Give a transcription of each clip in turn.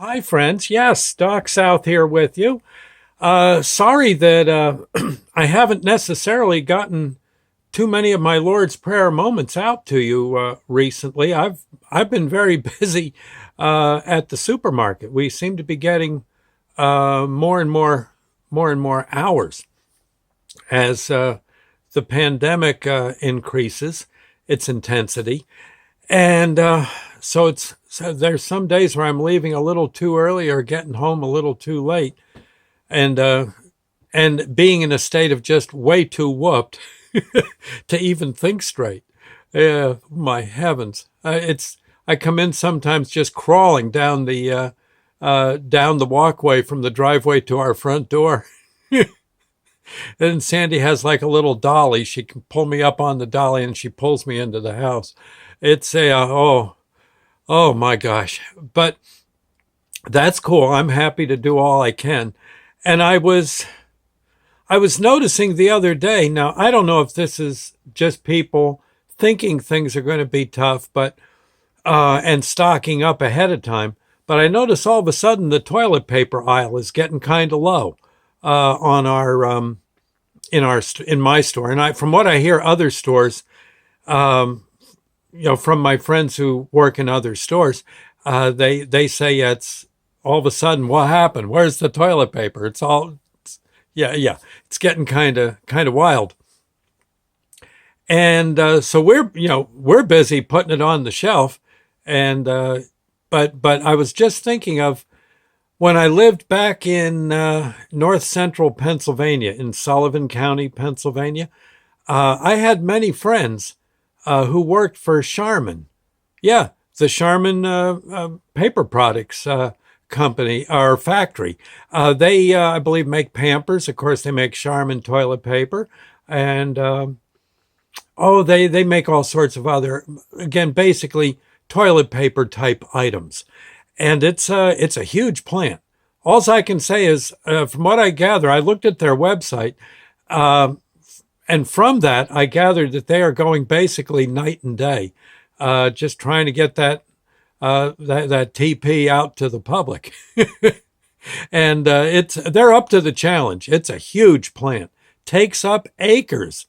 Hi, friends. Yes, Doc South here with you. Sorry that I haven't necessarily gotten too many of my Lord's Prayer moments out to you recently. I've been very busy at the supermarket. We seem to be getting more and more hours as the pandemic increases its intensity, and so there's some days where I'm leaving a little too early or getting home a little too late, and being in a state of just way too whooped to even think straight. My heavens, I come in sometimes just crawling down the walkway from the driveway to our front door. And Sandy has like a little dolly. She can pull me up on the dolly and she pulls me into the house. It's oh my gosh. But that's cool. I'm happy to do all I can. And I was noticing the other day. Now, I don't know if this is just people thinking things are going to be tough, but and stocking up ahead of time. But I notice all of a sudden the toilet paper aisle is getting kind of low on our in my store. And from what I hear, other stores, from my friends who work in other stores, they say it's all of a sudden what happened? Where's the toilet paper? Yeah, it's getting kind of wild. And so we're busy putting it on the shelf, and but I was just thinking of when I lived back in north central Pennsylvania, in Sullivan County, Pennsylvania. I had many friends who worked for Charmin. Yeah, the Charmin paper products company or factory. They, I believe, make Pampers. Of course, they make Charmin toilet paper, and they make all sorts of other, again, basically toilet paper type items. And it's a huge plant. All I can say is, from what I gather, I looked at their website, and from that I gathered that they are going basically night and day, just trying to get that TP out to the public. And they're up to the challenge. It's a huge plant, takes up acres.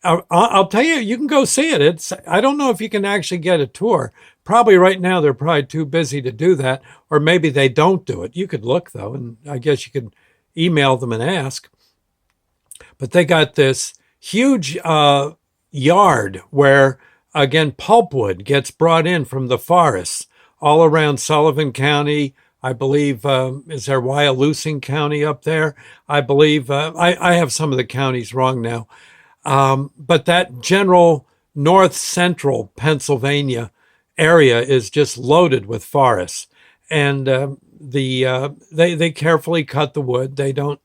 I'll tell you, you can go see it. I don't know if you can actually get a tour. Probably right now they're probably too busy to do that, or maybe they don't do it. You could look though, and I guess you could email them and ask. But they got this huge yard where, again, pulpwood gets brought in from the forests all around Sullivan County. I believe, is there Wyalusing County up there? I believe, I have some of the counties wrong now. But that general north central Pennsylvania area is just loaded with forests, and they carefully cut the wood. They don't,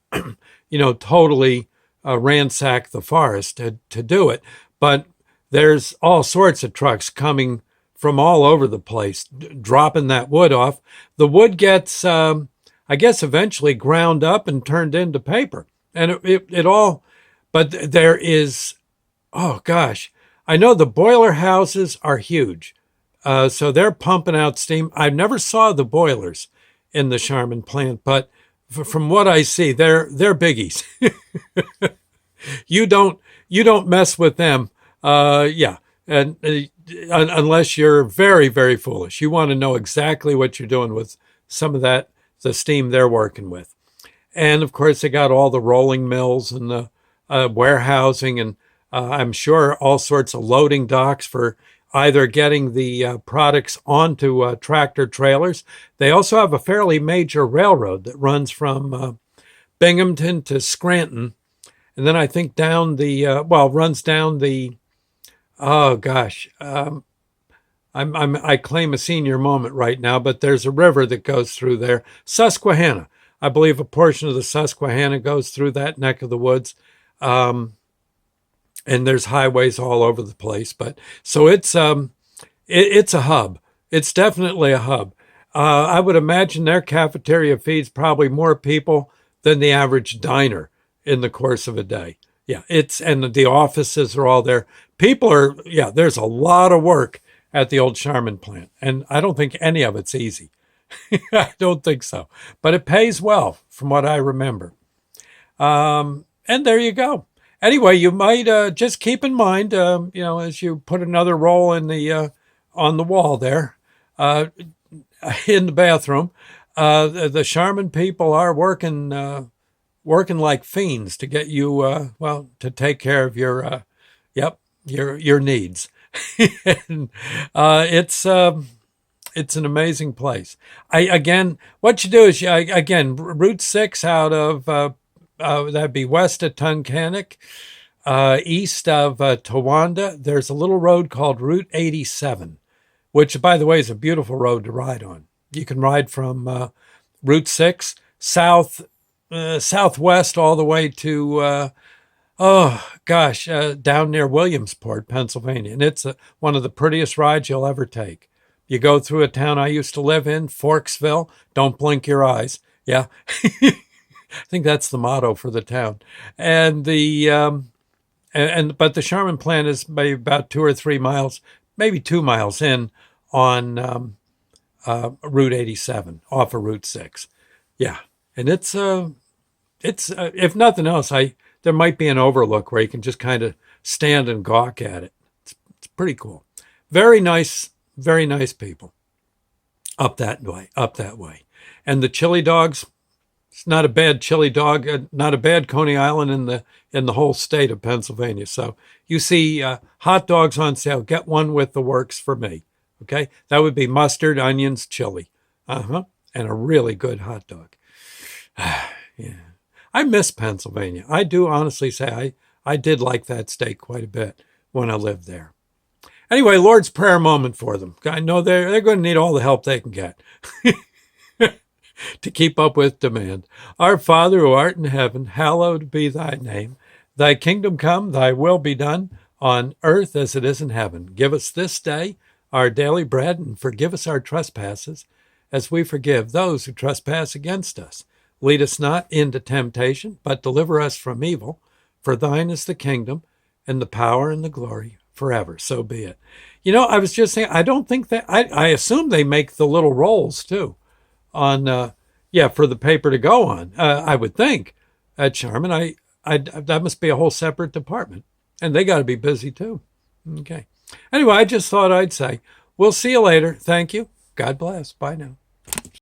totally ransack the forest to do it. But there's all sorts of trucks coming from all over the place, dropping that wood off. The wood gets, I guess, eventually ground up and turned into paper, and it all. But there is, oh gosh, I know the boiler houses are huge. So they're pumping out steam. I never saw the boilers in the Charmin plant, but from what I see, they're biggies. You don't mess with them. Yeah, and unless you're very, very foolish, you want to know exactly what you're doing with some of the steam they're working with. And of course, they got all the rolling mills and the warehousing, and I'm sure all sorts of loading docks for either getting the products onto tractor trailers. They also have a fairly major railroad that runs from Binghamton to Scranton, and then I think runs down the, oh gosh, I claim a senior moment right now, but there's a river that goes through there, Susquehanna. I believe a portion of the Susquehanna goes through that neck of the woods. And there's highways all over the place. But so it's a hub. It's definitely a hub. I would imagine their cafeteria feeds probably more people than the average diner in the course of a day. Yeah, and the offices are all there. There's a lot of work at the old Charmin plant, and I don't think any of it's easy. I don't think so, but it pays well from what I remember. And there you go. Anyway, you might just keep in mind, as you put another roll in the on the wall there, uh, in the bathroom, the Charmin people are working like fiends to get you, to take care of your, yep, your needs. And it's an amazing place. What you do is again Route 6 out of that'd be west of Tunkhannock, east of Towanda. There's a little road called Route 87, which, by the way, is a beautiful road to ride on. You can ride from Route 6 southwest all the way to down near Williamsport, Pennsylvania, and it's one of the prettiest rides you'll ever take. You go through a town I used to live in, Forksville. Don't blink your eyes. Yeah, I think that's the motto for the town. And but the Charmin plant is maybe about 2 or 3 miles, maybe 2 miles in on Route 87 off of Route 6. Yeah, and it's if nothing else, there might be an overlook where you can just kind of stand and gawk at it. It's pretty cool. Very nice people up that way. And the chili dogs, it's not a bad chili dog, not a bad Coney Island in the whole state of Pennsylvania. So you see hot dogs on sale, get one with the works for me. Okay, that would be mustard, onions, chili, and a really good hot dog. Yeah, I miss Pennsylvania. I do honestly say I did like that state quite a bit when I lived there. Anyway, Lord's Prayer moment for them. I know they're going to need all the help they can get to keep up with demand. Our Father who art in heaven, hallowed be thy name. Thy kingdom come, thy will be done on earth as it is in heaven. Give us this day our daily bread, and forgive us our trespasses as we forgive those who trespass against us. Lead us not into temptation, but deliver us from evil. For thine is the kingdom and the power and the glory forever. So be it. I was just saying, I don't think that, I assume they make the little rolls too on, for the paper to go on. I would think at Charmin, that must be a whole separate department, and they got to be busy too. Okay. Anyway, I just thought I'd say, we'll see you later. Thank you. God bless. Bye now.